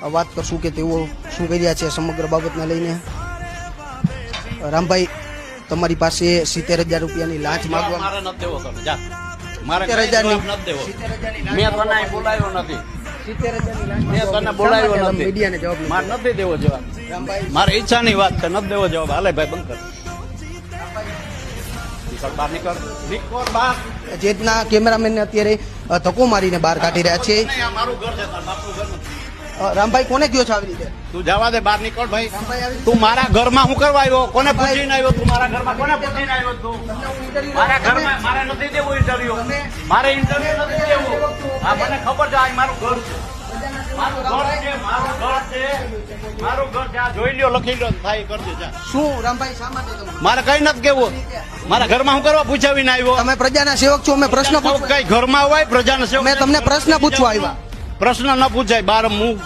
વાત કરશું કે તેઓ શું કરી રહ્યા છે સમગ્ર બાબતને લઈને. રામભાઈ, તમારી પાસે 70,000 રૂપિયાની લાંચ માંગવા મારે નથી દેવો તમે જા. મારે 70,000 નથી દેવો. 70,000 મેં તને અહીં બોલાવ્યો નથી. 70,000 લાંચ મેં માંગવા તને બોલાવ્યો શા માટે નથી. મીડિયાને જવાબ નથી? મારે નથી દેવો જવાબ. રામભાઈ, મારી ઈચ્છાની વાત છે, નથી દેવો જવાબ. હાલે ભાઈ બંધ કર. નીકળ બહાર, નીકળ. નીકળ બહાર. જે રીતના કેમેરામેનને અત્યારે ધક્કો મારીને બહાર કાઢી રહ્યા છે. નહીં, આ મારું ઘર છે, તારા બાપનું ઘર નથી. રામભાઈ, કોને કયો છો આવી રીતે? તું જવા દે, બહાર નીકળ ભાઈ. રામભાઈ, આવી તું મારા ઘરમાં હું કરવા આવ્યો? કોને પૂછીને આવ્યો? તું મારા ઘરમાં કોને પૂછીને આવ્યો તું? મારા ઘરમાં મારે નથી દેવું ઇન્ટરવ્યુ. મારે ઇન્ટરવ્યુ નથી દેવું. આ મને ખબર છે, આ મારું ઘર છે. મારું ઘર છે, મારું ઘર છે, મારું ઘર છે. આ જોઈ લ્યો, લખી લ્યો, થાય એ કરજે જા. શું રામભાઈ, શા માટે તમે? મારે કઈ નથી કેવું. મારા ઘરમાં હું કરવા પૂછાવીને આવ્યો? તમે પ્રજાના સેવક છો, અમે પ્રશ્ન પૂછવા કઈ ઘરમાં હોય પ્રજાના સેવક? મેં તમને પ્રશ્ન પૂછવા આવ્યા. પ્રશ્ન ન પૂછાય. બાર હું